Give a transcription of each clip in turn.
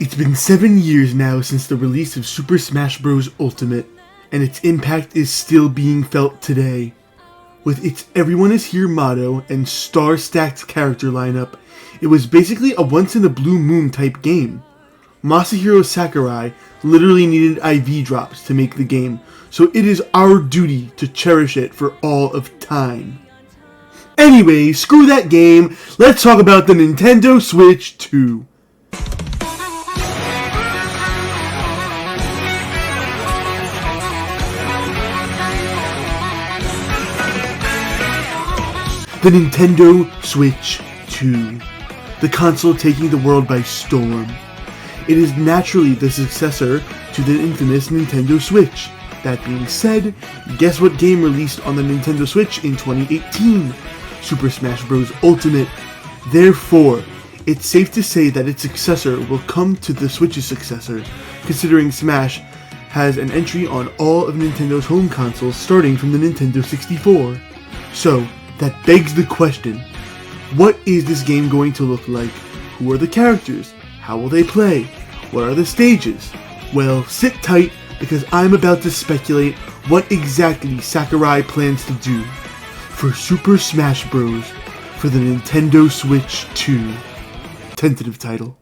It's been 7 years now since the release of Super Smash Bros. Ultimate, and its impact is still being felt today. With its Everyone is Here motto and star-stacked character lineup, it was basically a once-in-a-blue-moon type game. Masahiro Sakurai literally needed IV drops to make the game, so it is our duty to cherish it for all of time. Anyway, screw that game, let's talk about the Nintendo Switch 2. The Nintendo Switch 2, the console taking the world by storm. It is naturally the successor to the infamous Nintendo Switch. That being said, guess what game released on the Nintendo Switch in 2018? Super Smash Bros. Ultimate. Therefore, it's safe to say that its successor will come to the Switch's successor, considering Smash has an entry on all of Nintendo's home consoles starting from the Nintendo 64. So, that begs the question, what is this game going to look like? Who are the characters? How will they play? What are the stages? Well, sit tight because I'm about to speculate what exactly Sakurai plans to do for Super Smash Bros. For the Nintendo Switch 2. Tentative title.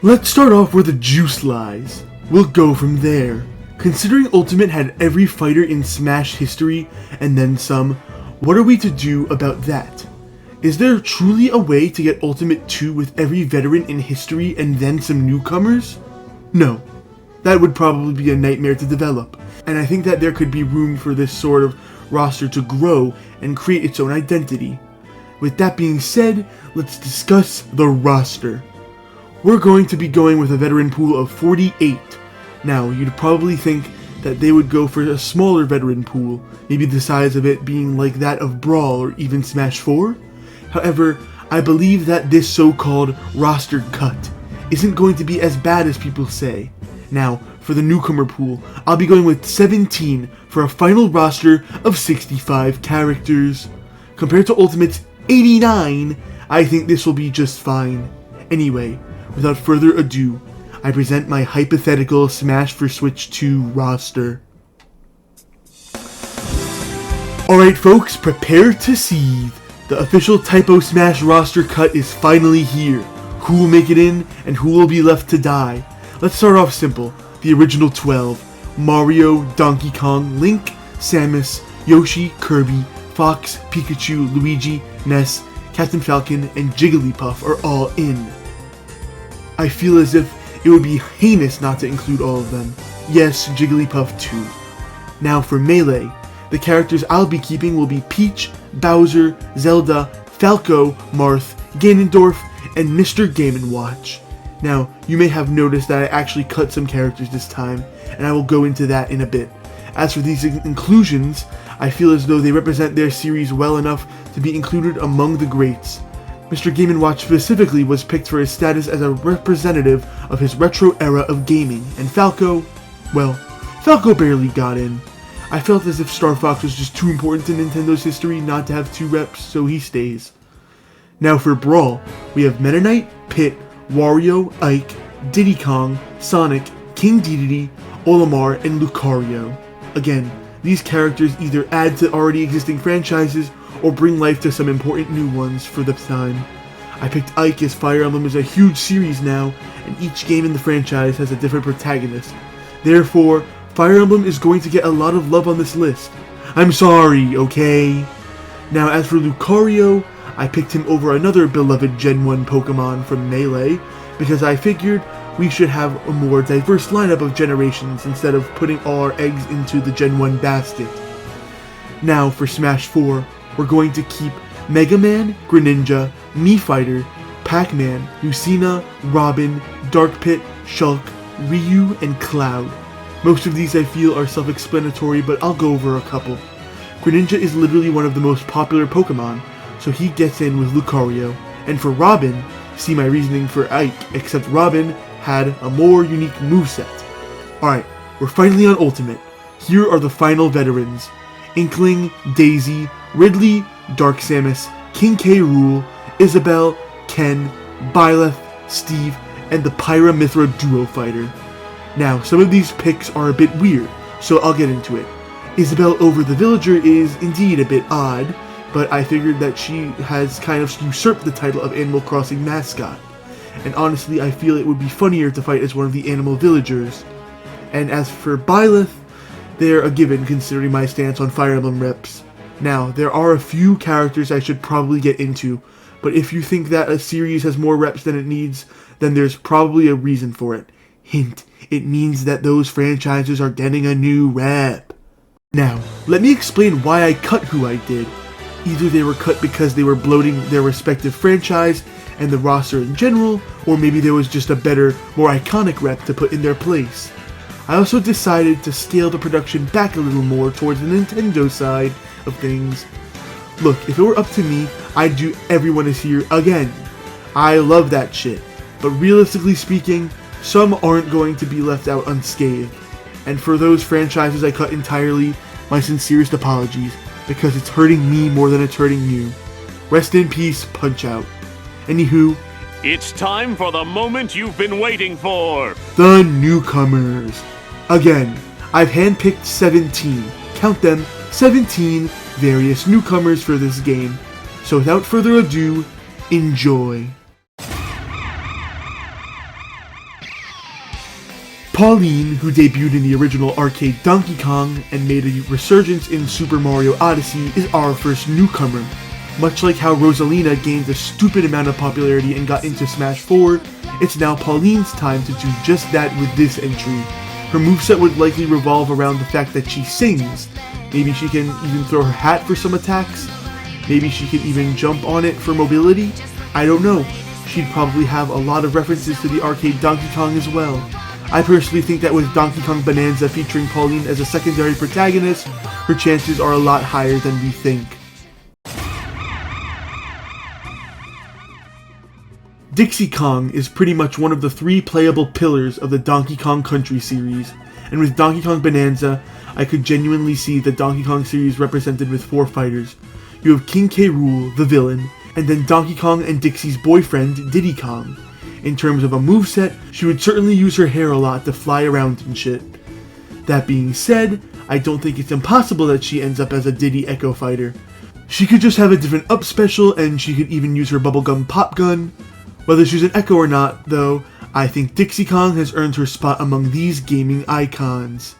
Let's start off where the juice lies. We'll go from there. Considering Ultimate had every fighter in Smash history and then some, what are we to do about that? Is there truly a way to get Ultimate 2 with every veteran in history and then some newcomers? No. That would probably be a nightmare to develop, and I think that there could be room for this sort of roster to grow and create its own identity. With that being said, let's discuss the roster. We're going to be going with a veteran pool of 48. Now, you'd probably think that they would go for a smaller veteran pool, maybe the size of it being like that of Brawl or even Smash 4. However, I believe that this so-called roster cut isn't going to be as bad as people say. Now, for the newcomer pool, I'll be going with 17 for a final roster of 65 characters. Compared to Ultimate's 89, I think this will be just fine. Anyway, without further ado, I present my hypothetical Smash for Switch 2 roster. Alright folks, prepare to seethe. The official Typo Smash roster cut is finally here. Who will make it in, and who will be left to die? Let's start off simple. The original 12. Mario, Donkey Kong, Link, Samus, Yoshi, Kirby, Fox, Pikachu, Luigi, Ness, Captain Falcon, and Jigglypuff are all in. I feel as if it would be heinous not to include all of them. Yes, Jigglypuff too. Now for Melee, the characters I'll be keeping will be Peach, Bowser, Zelda, Falco, Marth, Ganondorf, and Mr. Game & Watch. Now, you may have noticed that I actually cut some characters this time, and I will go into that in a bit. As for these inclusions, I feel as though they represent their series well enough to be included among the greats. Mr. Game & Watch specifically was picked for his status as a representative of his retro era of gaming, and Falco, well, Falco barely got in. I felt as if Star Fox was just too important to Nintendo's history not to have 2 reps, so he stays. Now for Brawl, we have Meta Knight, Pit, Wario, Ike, Diddy Kong, Sonic, King Dedede, Olimar, and Lucario. Again, these characters either add to already existing franchises or bring life to some important new ones for the time. I picked Ike as Fire Emblem is a huge series now, and each game in the franchise has a different protagonist. Therefore, Fire Emblem is going to get a lot of love on this list. I'm sorry, okay? Now as for Lucario, I picked him over another beloved Gen 1 Pokemon from Melee, because I figured we should have a more diverse lineup of generations instead of putting all our eggs into the Gen 1 basket. Now for Smash 4, we're going to keep Mega Man, Greninja, Mii Fighter, Pac-Man, Lucina, Robin, Dark Pit, Shulk, Ryu, and Cloud. Most of these I feel are self-explanatory, but I'll go over a couple. Greninja is literally one of the most popular Pokemon, so he gets in with Lucario. And for Robin, see my reasoning for Ike, except Robin had a more unique moveset. Alright, we're finally on Ultimate. Here are the final veterans. Inkling, Daisy, Ridley, Dark Samus, King K. Rool, Isabelle, Ken, Byleth, Steve, and the Pyra Mithra duo fighter. Now, some of these picks are a bit weird, so I'll get into it. Isabel over the Villager is indeed a bit odd, but I figured that she has kind of usurped the title of Animal Crossing mascot. And honestly, I feel it would be funnier to fight as one of the animal villagers. And as for Byleth, they're a given considering my stance on Fire Emblem reps. Now, there are a few characters I should probably get into, but if you think that a series has more reps than it needs, then there's probably a reason for it. Hint, it means that those franchises are getting a new rep. Now, let me explain why I cut who I did. Either they were cut because they were bloating their respective franchise and the roster in general, or maybe there was just a better, more iconic rep to put in their place. I also decided to scale the production back a little more towards the Nintendo side of things. Look, if it were up to me, I'd do Everyone Is Here again. I love that shit. But realistically speaking, some aren't going to be left out unscathed. And for those franchises I cut entirely, my sincerest apologies, because it's hurting me more than it's hurting you. Rest in peace, Punch-Out. Anywho, it's time for the moment you've been waiting for! The newcomers. Again, I've handpicked 17, count them, 17 various newcomers for this game. So without further ado, enjoy. Pauline, who debuted in the original arcade Donkey Kong and made a resurgence in Super Mario Odyssey, is our first newcomer. Much like how Rosalina gained a stupid amount of popularity and got into Smash 4, it's now Pauline's time to do just that with this entry. Her moveset would likely revolve around the fact that she sings. Maybe she can even throw her hat for some attacks. Maybe she can even jump on it for mobility. I don't know. She'd probably have a lot of references to the arcade Donkey Kong as well. I personally think that with Donkey Kong Bonanza featuring Pauline as a secondary protagonist, her chances are a lot higher than we think. Dixie Kong is pretty much one of the 3 playable pillars of the Donkey Kong Country series, and with Donkey Kong Bonanza, I could genuinely see the Donkey Kong series represented with 4 fighters. You have King K. Rool, the villain, and then Donkey Kong and Dixie's boyfriend, Diddy Kong. In terms of a moveset, she would certainly use her hair a lot to fly around and shit. That being said, I don't think it's impossible that she ends up as a Diddy Echo fighter. She could just have a different up special, and she could even use her bubblegum pop gun. Whether she's an Echo or not, though, I think Dixie Kong has earned her spot among these gaming icons.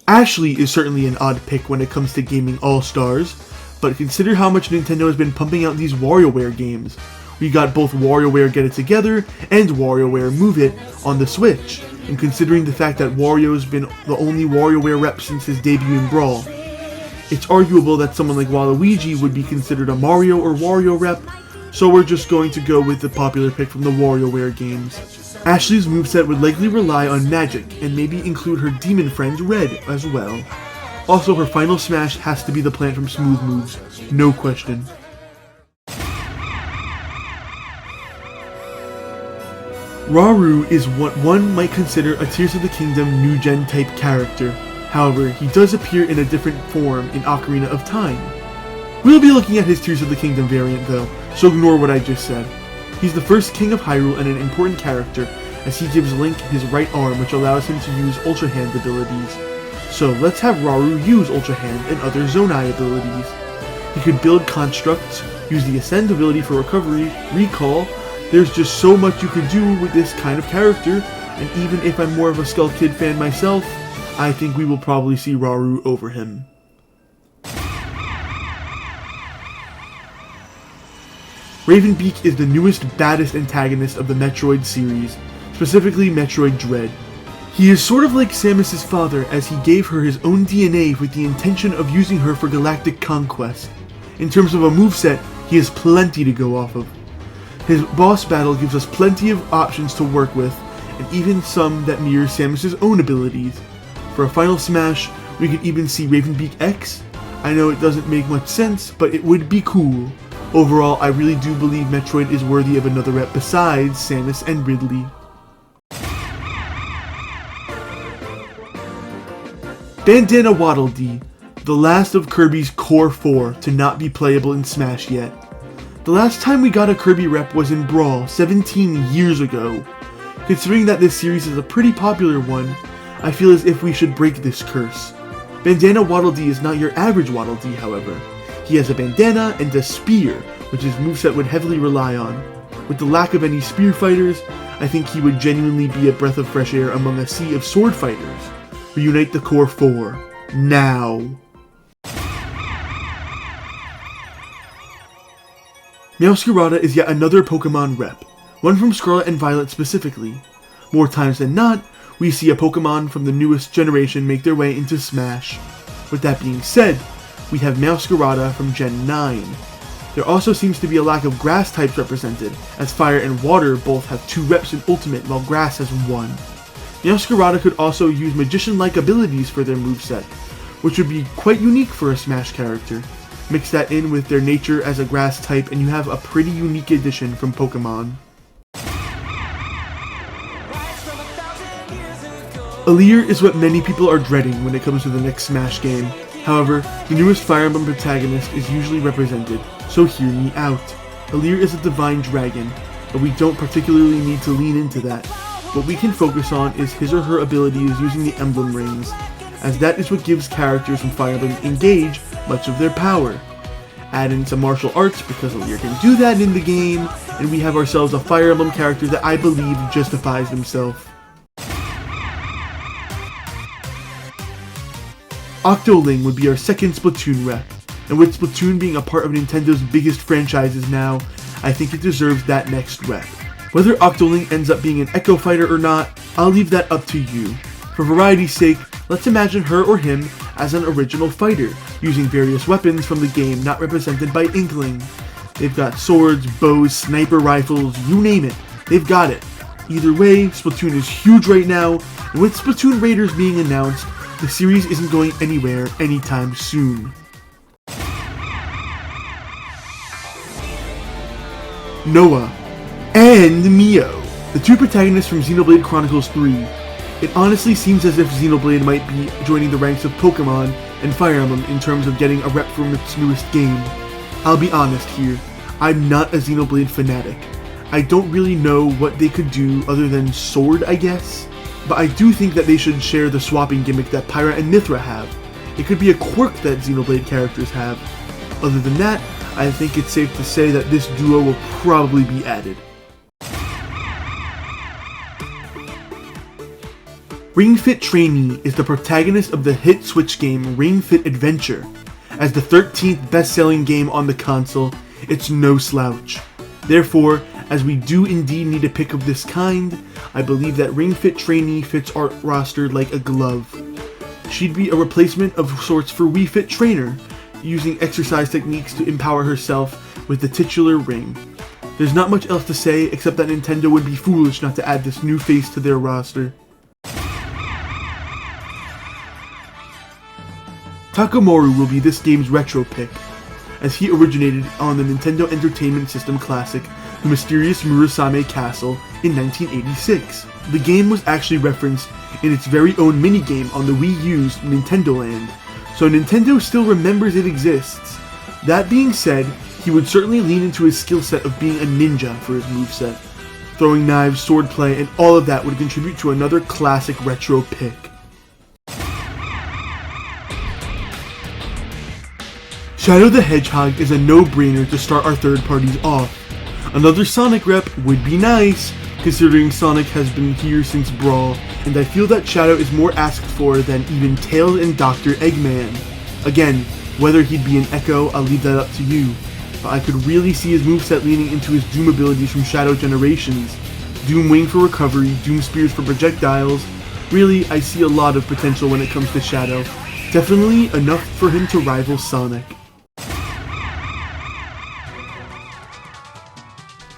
Ashley is certainly an odd pick when it comes to gaming all-stars, but consider how much Nintendo has been pumping out these WarioWare games. We got both WarioWare Get It Together and WarioWare Move It on the Switch, and considering the fact that Wario's been the only WarioWare rep since his debut in Brawl, it's arguable that someone like Waluigi would be considered a Mario or Wario rep, so we're just going to go with the popular pick from the WarioWare games. Ashley's moveset would likely rely on magic, and maybe include her demon friend Red as well. Also, her final smash has to be the plant from Smooth Moves, no question. Rauru is what one might consider a Tears of the Kingdom new-gen type character. However, he does appear in a different form in Ocarina of Time. We'll be looking at his Tears of the Kingdom variant though, so ignore what I just said. He's the first King of Hyrule and an important character, as he gives Link his right arm, which allows him to use Ultra Hand abilities. So let's have Rauru use Ultra Hand and other Zonai abilities. He could build constructs, use the Ascend ability for recovery, recall. There's just so much you could do with this kind of character, and even if I'm more of a Skull Kid fan myself, I think we will probably see Rauru over him. Ravenbeak is the newest, baddest antagonist of the Metroid series, specifically Metroid Dread. He is sort of like Samus's father, as he gave her his own DNA with the intention of using her for galactic conquest. In terms of a moveset, he has plenty to go off of. His boss battle gives us plenty of options to work with, and even some that mirror Samus's own abilities. For a final smash, we could even see Ravenbeak X. I know it doesn't make much sense, but it would be cool. Overall, I really do believe Metroid is worthy of another rep besides Samus and Ridley. Bandana Waddle Dee. the last of Kirby's core 4 to not be playable in Smash yet. The last time we got a Kirby rep was in Brawl 17 years ago. Considering that this series is a pretty popular one, I feel as if we should break this curse. Bandana Waddle Dee is not your average Waddle Dee, however. He has a bandana and a spear, which his moveset would heavily rely on. With the lack of any spear fighters, I think he would genuinely be a breath of fresh air among a sea of sword fighters. Reunite the core 4. Now. Meowscarada is yet another Pokemon rep, one from Scarlet and Violet specifically. More times than not, we see a Pokemon from the newest generation make their way into Smash. With that being said, we have Meowscarada from Gen 9. There also seems to be a lack of grass types represented, as Fire and Water both have 2 reps in Ultimate while Grass has 1. Meowscarada could also use magician-like abilities for their moveset, which would be quite unique for a Smash character. Mix that in with their nature as a grass type and you have a pretty unique addition from Pokemon. Alear is what many people are dreading when it comes to the next Smash game. However, the newest Fire Emblem protagonist is usually represented, so hear me out. Alear is a divine dragon, but we don't particularly need to lean into that. What we can focus on is his or her abilities using the emblem rings, as that is what gives characters from Fire Emblem Engage much of their power. Add in some martial arts because Alear can do that in the game, and we have ourselves a Fire Emblem character that I believe justifies himself. Octoling would be our second Splatoon rep, and with Splatoon being a part of Nintendo's biggest franchises now, I think it deserves that next rep. Whether Octoling ends up being an Echo Fighter or not, I'll leave that up to you. For variety's sake, let's imagine her or him as an original fighter, using various weapons from the game not represented by Inkling. They've got swords, bows, sniper rifles, you name it, they've got it. Either way, Splatoon is huge right now, and with Splatoon Raiders being announced, the series isn't going anywhere anytime soon. Noah and Mio, the 2 protagonists from Xenoblade Chronicles 3. It honestly seems as if Xenoblade might be joining the ranks of Pokemon and Fire Emblem in terms of getting a rep from its newest game. I'll be honest here, I'm not a Xenoblade fanatic. I don't really know what they could do other than Sword, I guess. But I do think that they should share the swapping gimmick that Pyra and Mythra have. It could be a quirk that Xenoblade characters have. Other than that, I think it's safe to say that this duo will probably be added. Ring Fit Trainee is the protagonist of the hit Switch game Ring Fit Adventure. As the 13th best-selling game on the console, it's no slouch. Therefore, as we do indeed need a pick of this kind, I believe that Ring Fit Trainee fits our roster like a glove. She'd be a replacement of sorts for Wii Fit Trainer, using exercise techniques to empower herself with the titular ring. There's not much else to say except that Nintendo would be foolish not to add this new face to their roster. Takemoru will be this game's retro pick, as he originated on the Nintendo Entertainment System classic The Mysterious Murasame Castle in 1986. The game was actually referenced in its very own minigame on the Wii U's Nintendo Land, so Nintendo still remembers it exists. That being said, he would certainly lean into his skill set of being a ninja for his moveset. Throwing knives, swordplay, and all of that would contribute to another classic retro pick. Shadow the Hedgehog is a no-brainer to start our third parties off. Another Sonic rep would be nice, considering Sonic has been here since Brawl, and I feel that Shadow is more asked for than even Tails and Dr. Eggman. Again, whether he'd be an Echo, I'll leave that up to you, but I could really see his moveset leaning into his Doom abilities from Shadow Generations. Doom Wing for recovery, Doom Spears for projectiles. Really, I see a lot of potential when it comes to Shadow. Definitely enough for him to rival Sonic.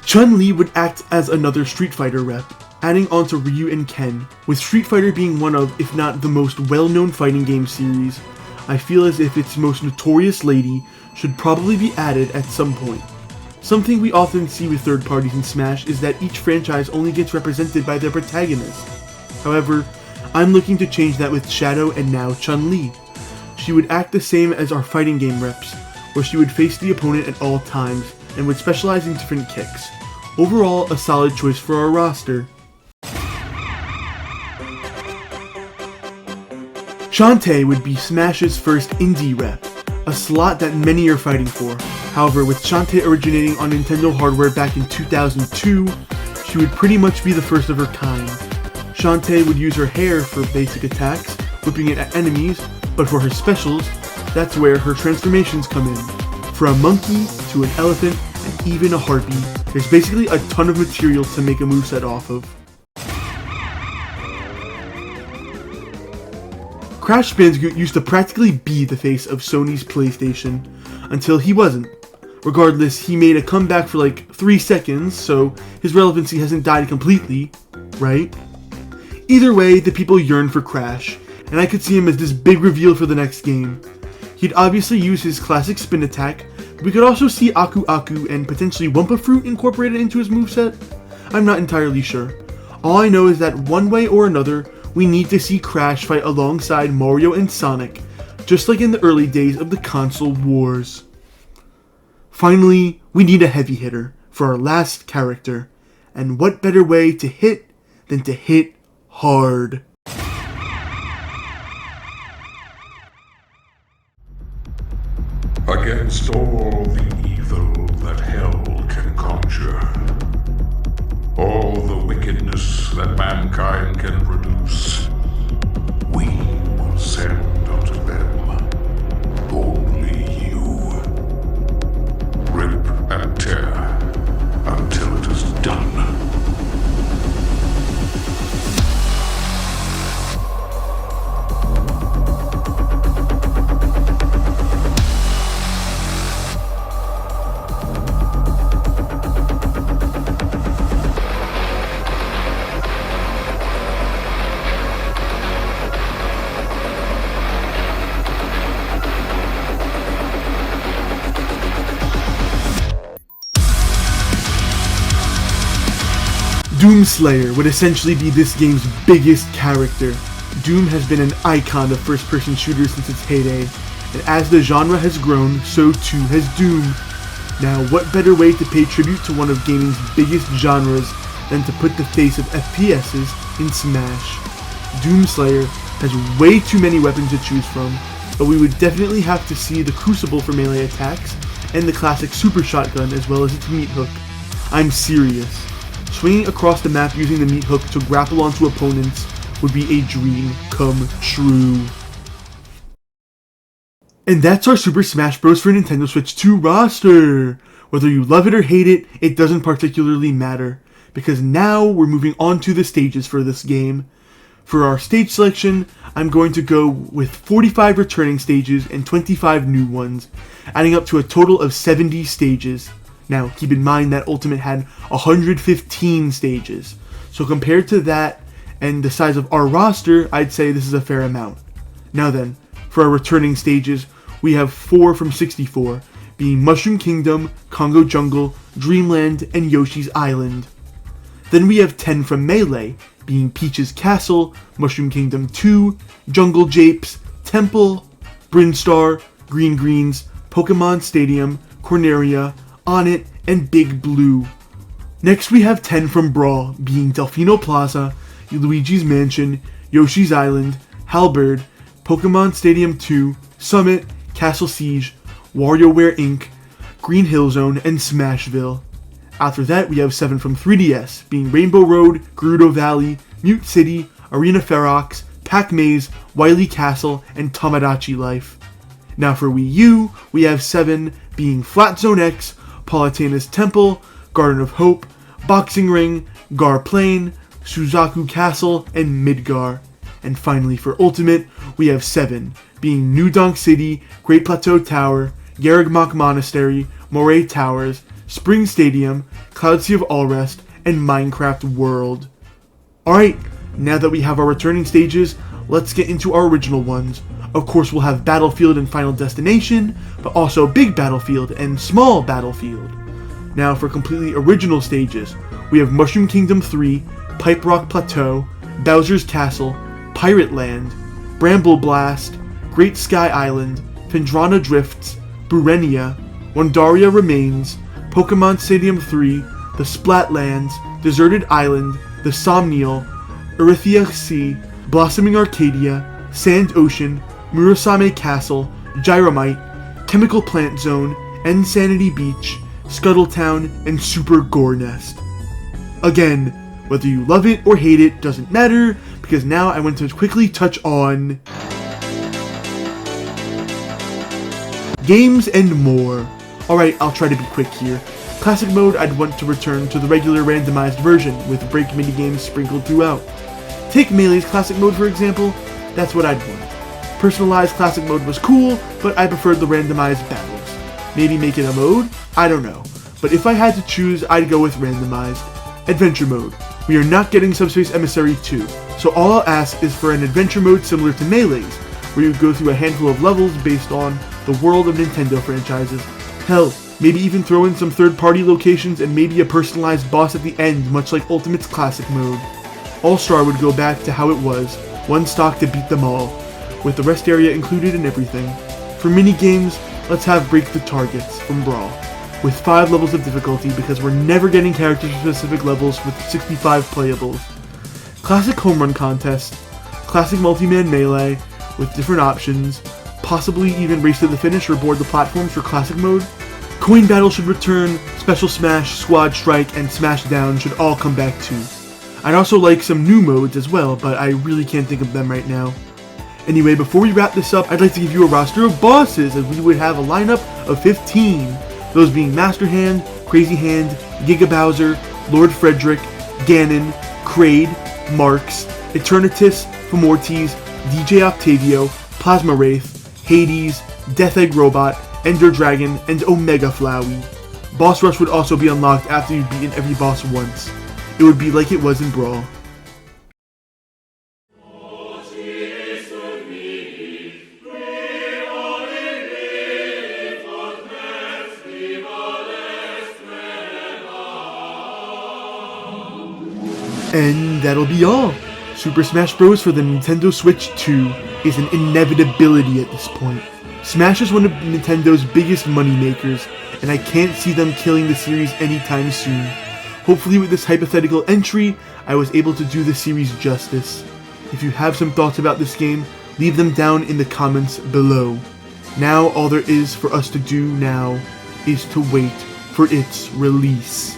Chun-Li would act as another Street Fighter rep, adding on to Ryu and Ken. With Street Fighter being one of, if not the most well-known fighting game series, I feel as if its most notorious lady should probably be added at some point. Something we often see with third parties in Smash is that each franchise only gets represented by their protagonist. However, I'm looking to change that with Shadow and now Chun-Li. she would act the same as our fighting game reps, where she would face the opponent at all times and would specialize in different kicks. Overall, a solid choice for our roster. Shantae would be Smash's first indie rep, a slot that many are fighting for. However, with Shantae originating on Nintendo hardware back in 2002, she would pretty much be the first of her kind. Shantae would use her hair for basic attacks, whipping it at enemies, but for her specials, that's where her transformations come in. From a monkey to an elephant and even a harpy, there's basically a ton of material to make a moveset off of. Crash Bandicoot used to practically be the face of Sony's PlayStation, until he wasn't. Regardless, he made a comeback for like 3 seconds, so his relevancy hasn't died completely, right? Either way, the people yearn for Crash, and I could see him as this big reveal for the next game. He'd obviously use his classic spin attack, but we could also see Aku Aku and potentially Wumpa Fruit incorporated into his moveset. I'm not entirely sure. All I know is that one way or another, we need to see Crash fight alongside Mario and Sonic, just like in the early days of the console wars. Finally, we need a heavy hitter for our last character, and what better way to hit than to hit hard. Against all the evil that hell can conjure, all the wickedness that mankind can produce, we will send unto them only you. Rip and tear until it is done. Doomslayer would essentially be this game's biggest character. Doom has been an icon of first-person shooters since its heyday, and as the genre has grown, so too has Doom. Now, what better way to pay tribute to one of gaming's biggest genres than to put the face of FPS's in Smash? Doomslayer has way too many weapons to choose from, but we would definitely have to see the Crucible for melee attacks, and the classic Super Shotgun as well as its meat hook. I'm serious. Swinging across the map using the meat hook to grapple onto opponents would be a dream come true. And that's our Super Smash Bros. For Nintendo Switch 2 roster! Whether you love it or hate it, it doesn't particularly matter, because now we're moving on to the stages for this game. For our stage selection, I'm going to go with 45 returning stages and 25 new ones, adding up to a total of 70 stages. Now, keep in mind that Ultimate had 115 stages, so compared to that and the size of our roster, I'd say this is a fair amount. Now then, for our returning stages, we have 4 from 64, being Mushroom Kingdom, Congo Jungle, Dreamland, and Yoshi's Island. Then we have 10 from Melee, being Peach's Castle, Mushroom Kingdom 2, Jungle Japes, Temple, Brinstar, Green Greens, Pokemon Stadium, Corneria, Onit, and Big Blue. Next we have 10 from Brawl, being Delfino Plaza, Luigi's Mansion, Yoshi's Island, Halberd, Pokemon Stadium 2, Summit, Castle Siege, WarioWare Inc., Green Hill Zone, and Smashville. After that we have 7 from 3DS, being Rainbow Road, Gerudo Valley, Mute City, Arena Ferox, Pac-Maze, Wily Castle, and Tomodachi Life. Now for Wii U, we have 7, being Flat Zone X, Palutena's Temple, Garden of Hope, Boxing Ring, Gar Plain, Suzaku Castle, and Midgar. And finally for Ultimate, we have 7, being New Donk City, Great Plateau Tower, Garrigmok Monastery, Moray Towers, Spring Stadium, Cloud Sea of Allrest, and Minecraft World. Alright, now that we have our returning stages, let's get into our original ones. Of course, we'll have Battlefield and Final Destination, but also Big Battlefield and Small Battlefield. Now for completely original stages, we have Mushroom Kingdom 3, Pipe Rock Plateau, Bowser's Castle, Pirate Land, Bramble Blast, Great Sky Island, Phendrana Drifts, Burenia, Wandaria Remains, Pokemon Stadium 3, the Splatlands, Deserted Island, the Somnial, Erythea Sea, Blossoming Arcadia, Sand Ocean, Murasame Castle, Gyromite, Chemical Plant Zone, Insanity Beach, Scuttletown, and Super Gore Nest. Again, whether you love it or hate it doesn't matter, because now I want to quickly touch on games and more. Alright, I'll try to be quick here. Classic mode, I'd want to return to the regular randomized version, with break minigames sprinkled throughout. Take Melee's classic mode for example, that's what I'd want. Personalized classic mode was cool, but I preferred the randomized battles. Maybe make it a mode? I don't know. But if I had to choose, I'd go with randomized. Adventure mode. We are not getting Subspace Emissary 2, so all I'll ask is for an adventure mode similar to Melee's, where you go through a handful of levels based on the world of Nintendo franchises. Hell, maybe even throw in some third-party locations and maybe a personalized boss at the end, much like Ultimate's classic mode. All-Star would go back to how it was, one stock to beat them all, with the rest area included and everything. For mini-games, let's have Break the Targets from Brawl, with 5 levels of difficulty because we're never getting character-specific levels with 65 playables. Classic Home Run Contest, Classic Multi-Man Melee, with different options, possibly even Race to the Finish or Board the Platforms for Classic Mode. Coin Battle should return, Special Smash, Squad Strike, and Smash Down should all come back too. I'd also like some new modes as well, but I really can't think of them right now. Anyway, before we wrap this up, I'd like to give you a roster of bosses, as we would have a lineup of 15. Those being Master Hand, Crazy Hand, Giga Bowser, Lord Frederick, Ganon, Kraid, Marks, Eternatus, Fomortes, DJ Octavio, Plasma Wraith, Hades, Death Egg Robot, Ender Dragon, and Omega Flowey. Boss Rush would also be unlocked after you've beaten every boss once. It would be like it was in Brawl. And that'll be all. Super Smash Bros. For the Nintendo Switch 2 is an inevitability at this point. Smash is one of Nintendo's biggest moneymakers, and I can't see them killing the series anytime soon. Hopefully with this hypothetical entry, I was able to do the series justice. If you have some thoughts about this game, leave them down in the comments below. Now all there is for us to do now is to wait for its release.